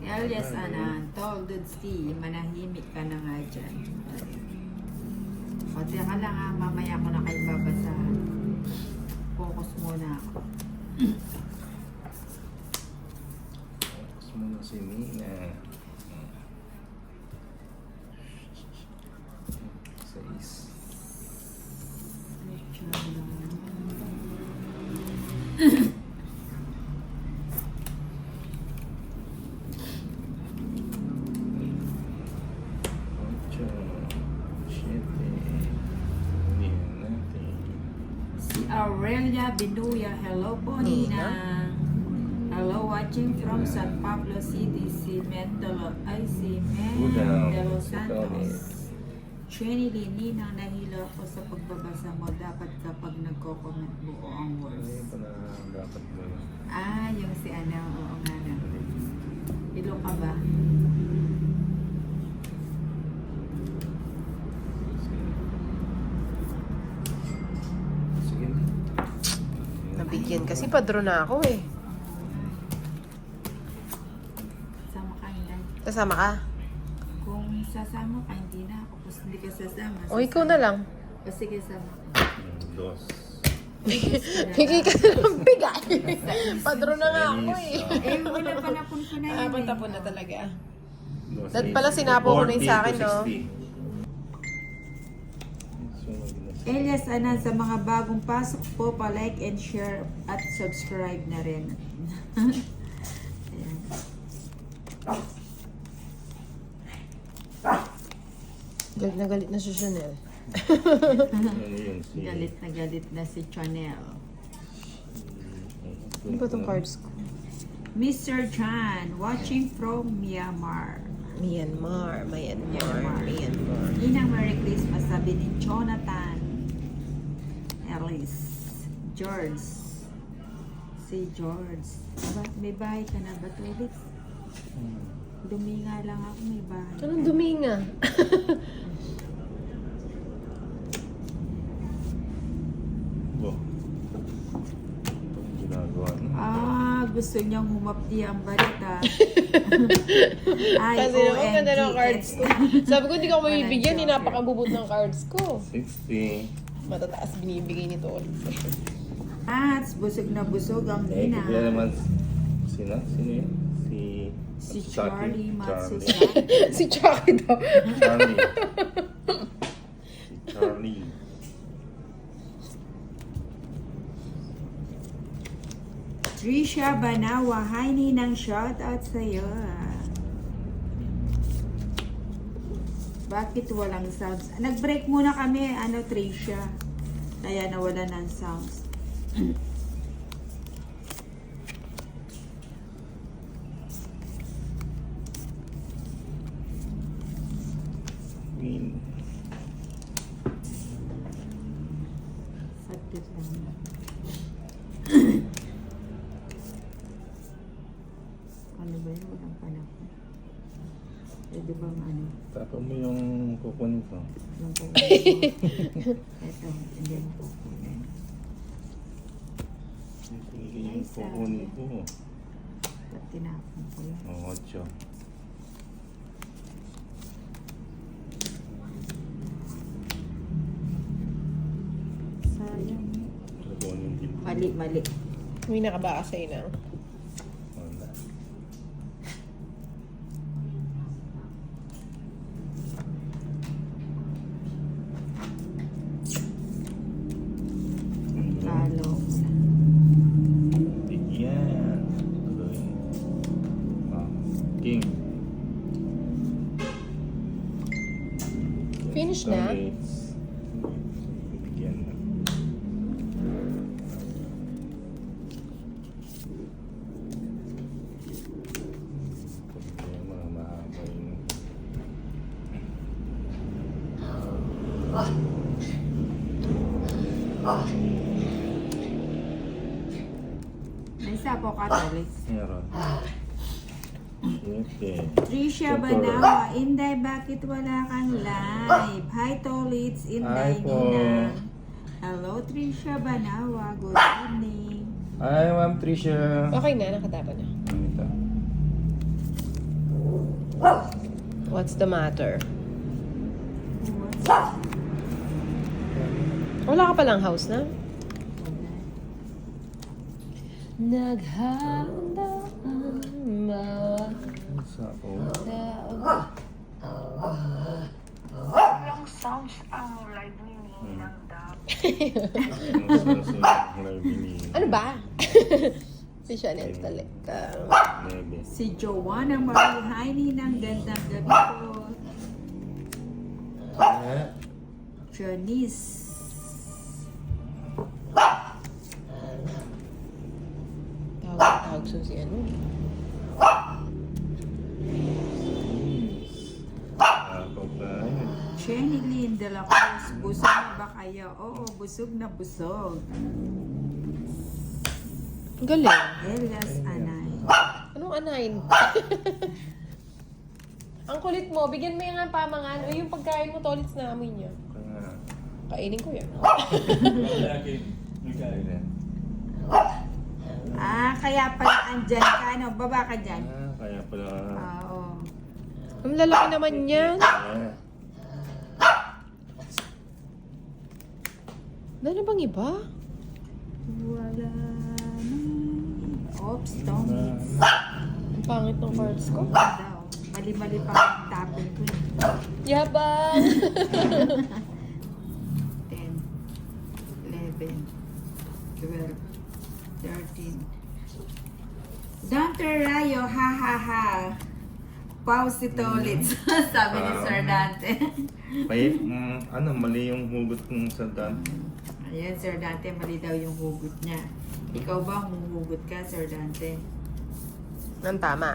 Elias Anan, tol, dudes, manahimik ka na nga dyan. O, teka lang ha, mamaya ko na kayo babasahan. Focus muna ako. Focus muna si Nina. 6. Aurelia Binuya, hello po Nina. Hello, watching from San Pablo City, si Mendelo Santos. Trinity, Nina, nahilo ako sa pagbabasa mo. Dapat kapag nagko-comment buo ang words. Yung si ano, oo nga na. Ilo ka ba? Nabigyan kasi padro na ako eh. Sama ka, hindi. Kasama ka? Kung sasama ka, hindi na ako. Kung hindi ka sasama, O ikaw na lang. O sige, sama. Dos. Higi ka na ng bigay. Padro na nga ako eh. Wala pa napun ko na yun. Patapon na talaga. Dos. That pala sinapo ko na yung sa akin, no? Elias Anan, sa mga bagong pasok po, pa-like and share at subscribe na rin. Ayan. Galit na galit na si Chanel. Galit na si Chanel. Ano ba itong cards ko? Mr. Chan, watching from Myanmar. Myanmar. Inang Merry Christmas, sabi ni Jonathan. Alice. George. Si George. May bahay ka na ba, Felix? Duminga lang ako, may bahay. Anong duminga? Gusto niyang humapdi ang balita. Kasi naman ganda ng cards ko. Sabi ko, hindi ko mabibigyan. Hindi napakabubot ng cards ko. 60. Matataas binibigay nito ulit. Busog na busog ang Nina. Kaya naman, sino yun? Si Charlie Matsusa. Si Chucky daw. Charlie. Si Charlie. Trisha Banawa, hi Ninang, shout out sa'yo. Bakit walang sounds? Nag-break muna kami, Trisha. Kaya nawala ng sounds. Queen. Satis lang. Ano ba yun? Walang panahon. Pwede bang ano? Tapos mo yung kukunin ko. Yung kukunin ko. Ito, hindi mo kukunin. Yung kukunin ko. Ba't tinapon ko yun? Oo, 8. Sayang. Kukunin din. Mali. May nakabaka sa'yo na. Wala. Talo. Bigyan. Tuloy. King. Finish na? Bigyan na. Yung mga mahaba yung... May sapo ka, Tolis. Meron. Okay. Trisha Banawa, Inday, bakit wala kang live? Hi, Tolits, Inday, Hi po. Nina. Hello, Trisha Banawa. Good evening. Hi, Ma'am Tricia. Okay na, nakatapa na. Ano ito? What's the matter? Wala ka palang house na? Naghahanda ang bawat Sa ako. tao. Yung sounds ang live ni Ninang Dab. Ano ba? Si Chanel talaga. Nebe. Si Joanna Marie, hi Ninang, gandang gabi po. Janice. Tawag so si ano? Ako pa. Jenny Lynn de la Cruz, busog na ba kayo? Oo, busog na busog. Ang galing. Elias Anay. Anong anayin? Ang kulit mo, bigyan mo yung nga pamangan. O yung pagkain mo, tolits na amoy niya. Kaya. Kainin ko yan. Ah, kaya pala andyan ka, ano? Baba ka dyan. Kaya pala. Oo. Ang lalaki naman yan. Ano bang iba? Wala na. Oops, don't miss. Ang pangit ng cards ko. Daw. Mali-mali pa ang tapping ko. Yabang! 10, 11, 12, 13. Dante Rayo, ha ha ha. Pause ito ulit. Sabi ni Sir Dante. Ano, mali yung hugot ng sa dante. Ayan, Sir Dante, mali daw yung hugot niya. Ikaw ba humuhugot ka, Sir Dante? Ang tama.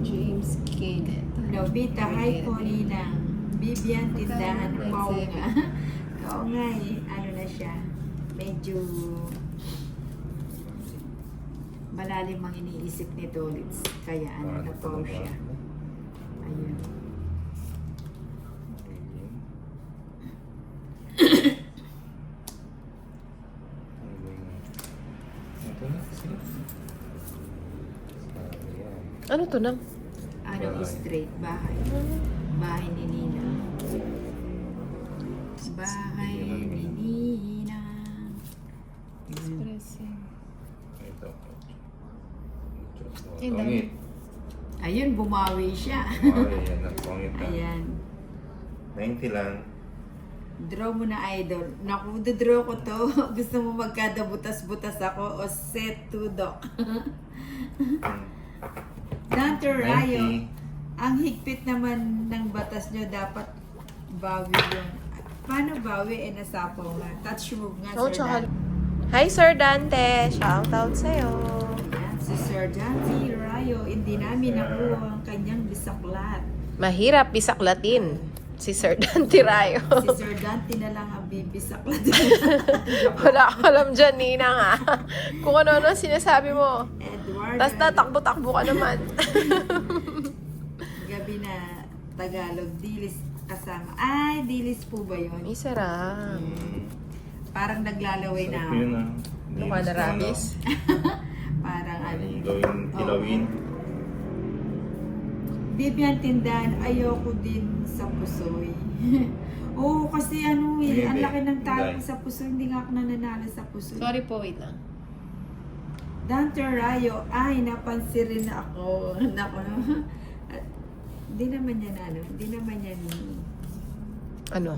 James Kenneth. Nobita, hi po Ninang. Bibian, tindahan, wow nga. Oo nga eh, ano na siya. Medyo malalim ang iniisip ni Dolitz. Kaya ano na po siya. Ayun. Ito na, sige. Ano to nang? Ano, straight bahay. Bahay ni Nina. Bahay ni Nina. Expressing. Ito. Ay, Pangit. Ayun, bumawi siya. Ayan, ang pangit na. Ayan. 90 lang. Draw mo na, idol. Naku, draw ko to. Gusto mo magkada butas-butas ako o set to doc. Dante Rayo, 90. ang higpit naman ng batas nyo, dapat bawi yun. Paano bawi? Nasapaw nga. Touch move nga, Oh, Sir tsaka... Dante. Hi, Sir Dante! Shoutout sa'yo! Ayan, si Sir Dante Rayo, hindi namin nakuha ang kanyang bisaklat. Mahirap bisaklatin si Sir Dante Rayo. Si Sir Dante na lang ang bibisaklat. Wala ka alam dyan, Nina nga. Kung ano-ano sinasabi mo. Edward. Tapos tatakbo-takbo ka naman. Gabi na Tagalog, dilis kasama. Ay, dilis po ba yun? May sarap. Parang naglalaway na Sarap ako. yun, ah. Mukha na rabies. Parang ano. Anong gawin? Kilawin? Bibian tindahan, ayoko din sa pusoy. Oo, kasi ano eh, ang Hindi. laki ng talo Hindi. sa pusoy. Hindi nga ako nananalo sa pusoy. Sorry po, wait lang. Dante Rayo, ay, napansin rin ako. Nako, hindi naman yan ano, hindi naman yan. Ano?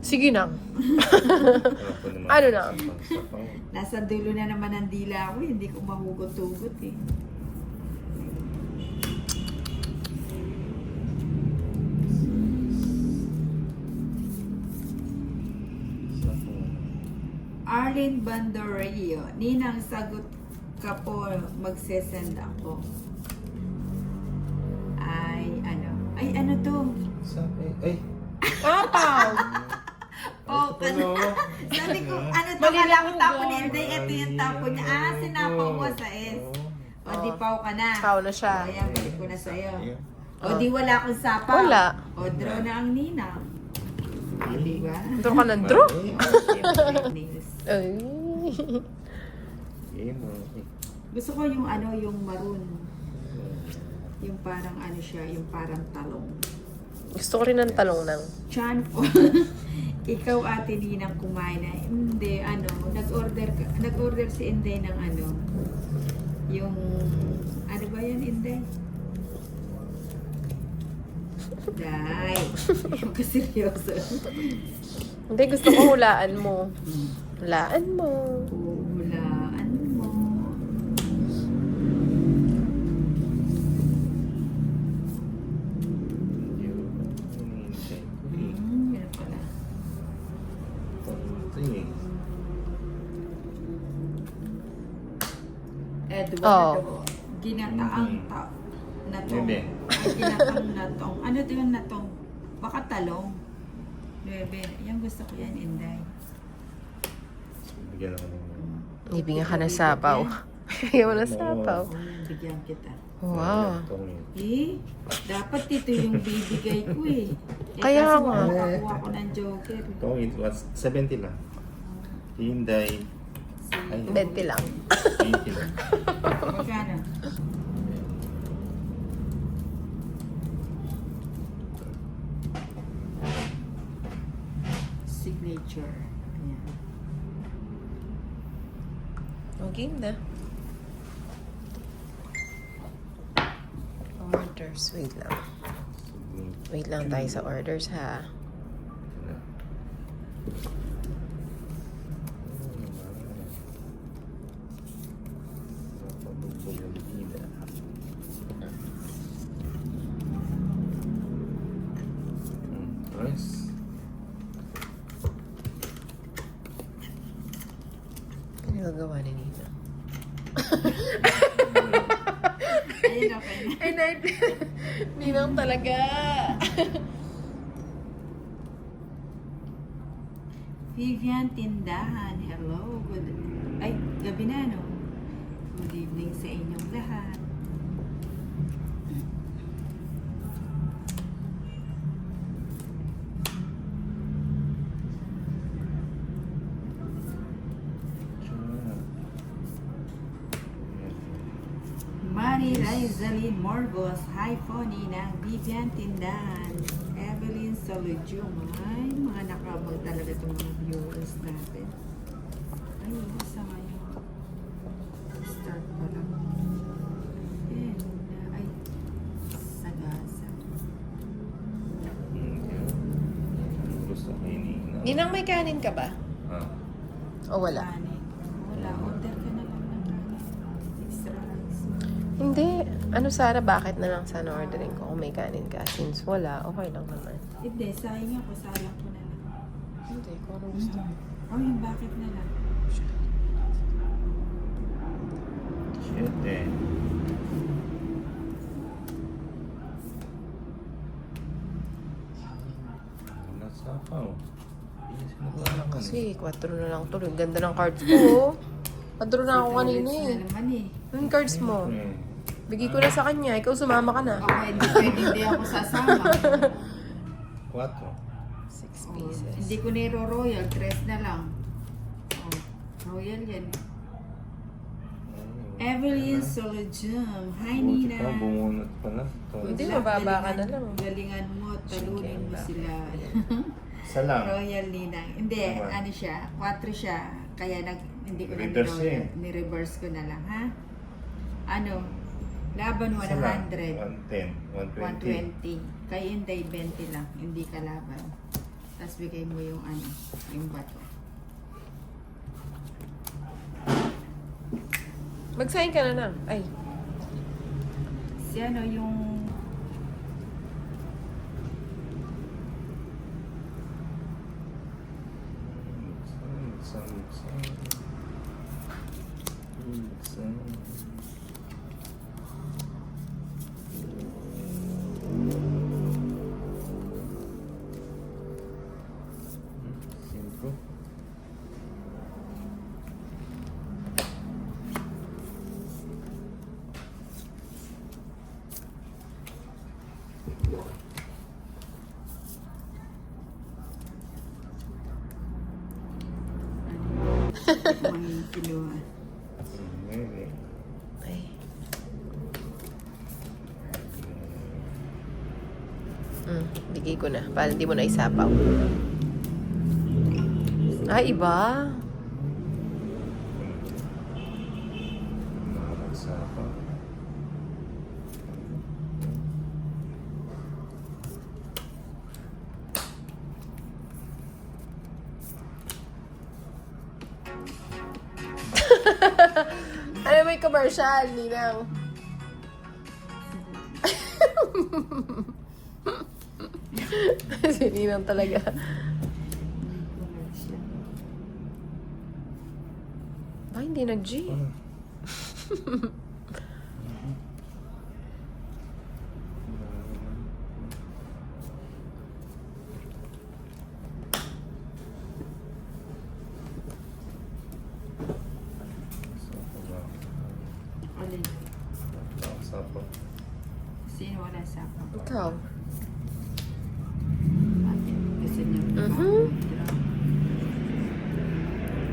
Sige na. Sarap pa naman. Ano na? Pagsapaw. Nasa dulo na naman ang dila ko, hindi ko mahugot-hugot eh. Arlene Bandorio, Ninang, sagot ka po, magsesend ako. Ay, ano to? Ay! Apaw! Oh, Ano? sabi ko, ano to, Mali kala lang ko yung tapo gawin. ni Inday, ito yung tapo niya. Ah, sinapaw mo sa S. O, di paw ka na. Pau na siya. Ayan, balik ko na sa'yo. O di wala akong sapaw. Wala. O draw na ang ninang. O diba? Draw ka ng draw. Mali. Siyempre, news. Ay. Game mo. Gusto ko yung ano, yung maroon. Yung parang ano siya, yung parang talong. Gusto ko rin ng talong ng. Chan po. Ikaw ate Ninang kumain na. Hindi, ano, nag-order si Inday ng ano, yung, ano ba yan Inday? Day, yung kaseryoso. Hindi, gusto ko hulaan mo. Hulaan mo. Hulaan mo. Yan pala. Eduardo, ginataang natong. Bebe. Ay, ginataang natong. Ano din natong? Baka talong. Bebe, yan gusto ko yan, Inday. Bigyan ako ng... Ibigyan ka na sapaw. Ayaw mo na sapaw. Oh, bigyan kita. Wow. Eh, dapat ito yung bibigay ko eh. Kaya kasi nga. makakuha ko ng joker. Ito, it was 70 lang. Hinday. Ay, 20 lang. 80 lang. Magkano? Signature. Ayan. Okay na. Orders. Wait lang. Wait lang tayo sa orders ha. Rice. Ano gagawa ni Nina? Ayun, okay na. Ay, Ninang talaga. Vivian Tindahan, hello. Ay, gabi na, no? Good evening sa inyong lahat. Mari Rizalin Morgos, hi po Ninang, Vivian Tindahan, Evelyn Solujum, ay mga nakabag talaga itong mga viewers natin. Ay, basta ngayon. Start pa lang. Ayan, ay, sagasa. Gusto ko Nina. Ninang, may kanin ka ba? Ah. O wala? Kanin. Wala, order ka na lang ng kanin. Extra rice. Hindi. Ano sana, bakit na lang sana ordering ko kung may kanin ka? Since wala, okay lang naman. Hindi, sayang ako, sayang ko na lang. Hindi, kung ano gusto. Oh, yung bakit na lang. 7. Wala sapaw. Kasi 4 na lang tuloy. Ganda ng cards ko. 4 na ako kanina Toilets eh. na naman eh. Ano yung cards mo? Bigay ko na sa kanya. Ikaw sumama ka na. Ako, hindi pwede, hindi ako sasama. 4. 6 Oh, pieces. hindi ko niro-royal, 3 na lang. Oh, royal yan. Evelyn Solojum. Hi, Buti Nina. pa, bumunot pala. Hindi, mababa ka na lang. Galingan mo, talunin mo sila. Isa lang. Royal Ninang. Hindi, Tama. ano siya, 4 siya. Kaya hindi ko na Reverse ni-royal. eh. Ni-reverse ko na lang, ha? Ano? Laban Isa lang. 100. 110. 120. 120. Kay Inday 20 lang, hindi kalaban. Tapos bigay mo yung ano, yung bato. Mag-sign ka na lang. Ay. Si ano yung Cinco. Mga kinuha. Ay. Bigay ko na. Para hindi mo na isapaw. Ay, iba. Nakakagsapa. Ano may commercial, Ninang? Si Ninang talaga. Ba, hindi nag-G. Alin? Nakakagsapa. Sino wala sa ako? Ikaw. Bakit? Gusto niyo Mhm.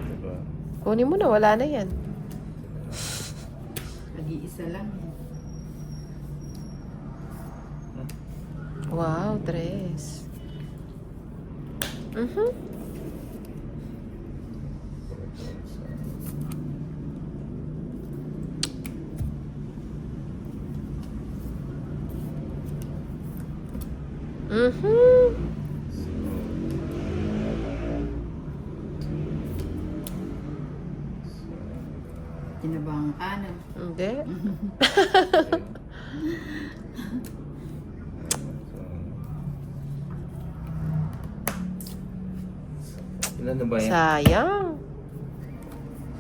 Diba? Kunin mo na, wala na yan. Mag-iisa lang. Wow, dress. Mhm. Mhm. Tinabang ano? Hindi. Ilan na ba yan? Sayang.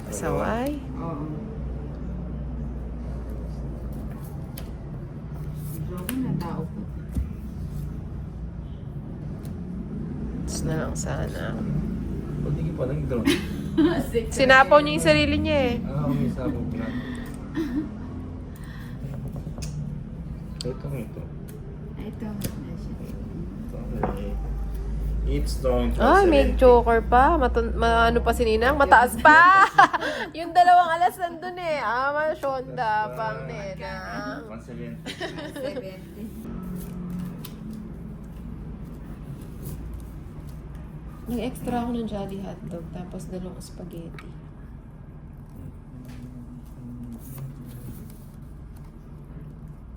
Pasaway. Oo. Grabe na tao ko. Tapos na lang sana. Hindi ka pa nag-draw. Sinapaw niya yung sarili niya eh. May sabi ko na. Ito. Ito. Okay. It's down to Ay, may 70. choker pa. Ano pa si Ninang? Mataas pa! Yung dalawang alas nandun eh. Masyonda pang Ninang. 170. 70. Nag-extra ako ng Jolly Hotdog tapos dalawang spaghetti.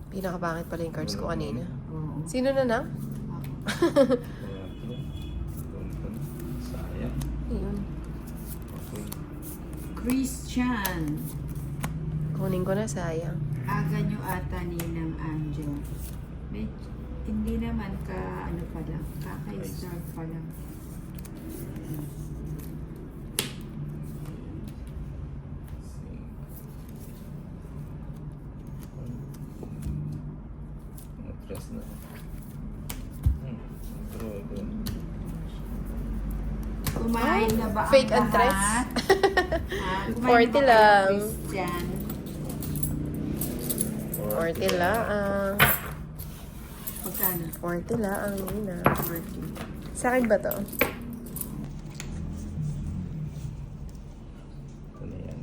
Pinakabangit pala yung cards ko kanina. Oo. Sino na na? Sayang. Ayun. Okay. Christian. Kunin ko na, sayang. Aga nyo ata Ninang Anjo. Hindi naman ka ano pa lang. Kaka-start pa lang. Atras na. Draw. Kumain na ba ang Fake and lahat? dress? Kumain 40 na ba lang. kayo, Christian? 40 lang. Magkano? 40 lang, Nina. 40. Sa akin ba to? Ito na yan.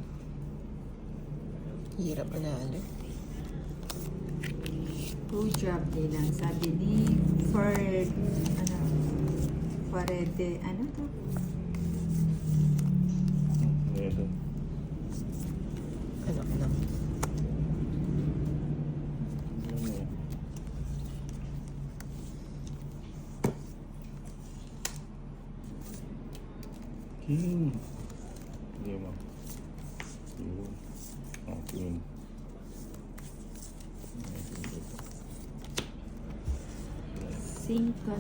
Hirap manalo. Good job nilang. Sabi ni Fred, Farede, ano to? Ito. Anak lang. King. Hindi mo. Yun. King. Cinco.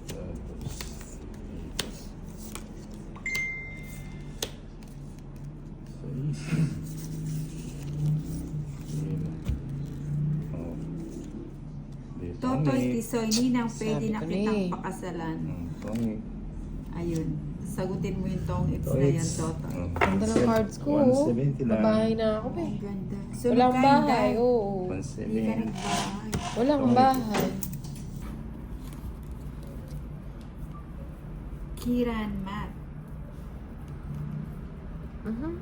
Tapos. Totoy Tisoy, Ninang pwede Sabi na ko kitang na eh. pakasalan. Tongit. Ayun. Sagutin mo yung tong it's na yan, Totoy. Ganda ng cards ko. 170 lang. Babahay na ako Ang eh. ganda. Walang bahay, oo. Hindi ka 170. nagbahay. Walang bahay. Kiran Matt. Mhm.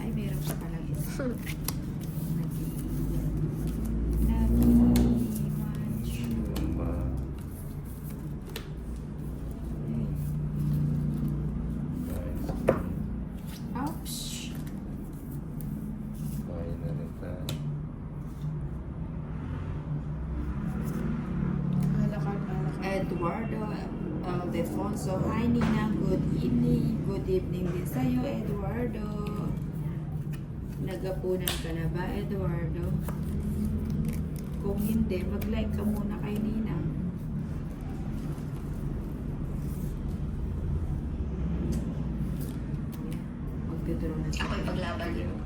Ay, meron pa palang isa. Ano ba? Ouch! Kain na rin tayo. Eduardo Aldefonso. Hi, Ninang. Good evening. Good evening din sa'yo, Eduardo. Nagapunan ka na ba, Eduardo? Kung hindi, mag-like ka muna kay Ninang. Magdodro na siya. Ako'y paglaban yun.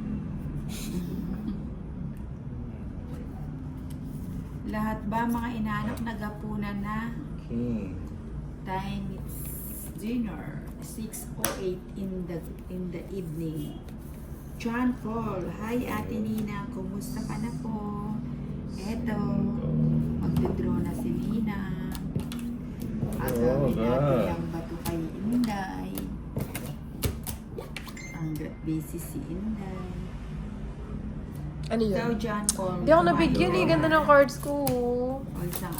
Lahat ba mga inanak nagapunan na? Okay. Time is dinner, 6:08 in the evening. John Paul, hi Ate Nina, kumusta ka na po? Eto, magdodraw na si Nina. Agawin natin ang bato kay Inday. Hanggat busy si Inday. Ano Ikaw, yun? John Paul. Hindi ako nabigyan eh. Ganda ng cards ko. O isang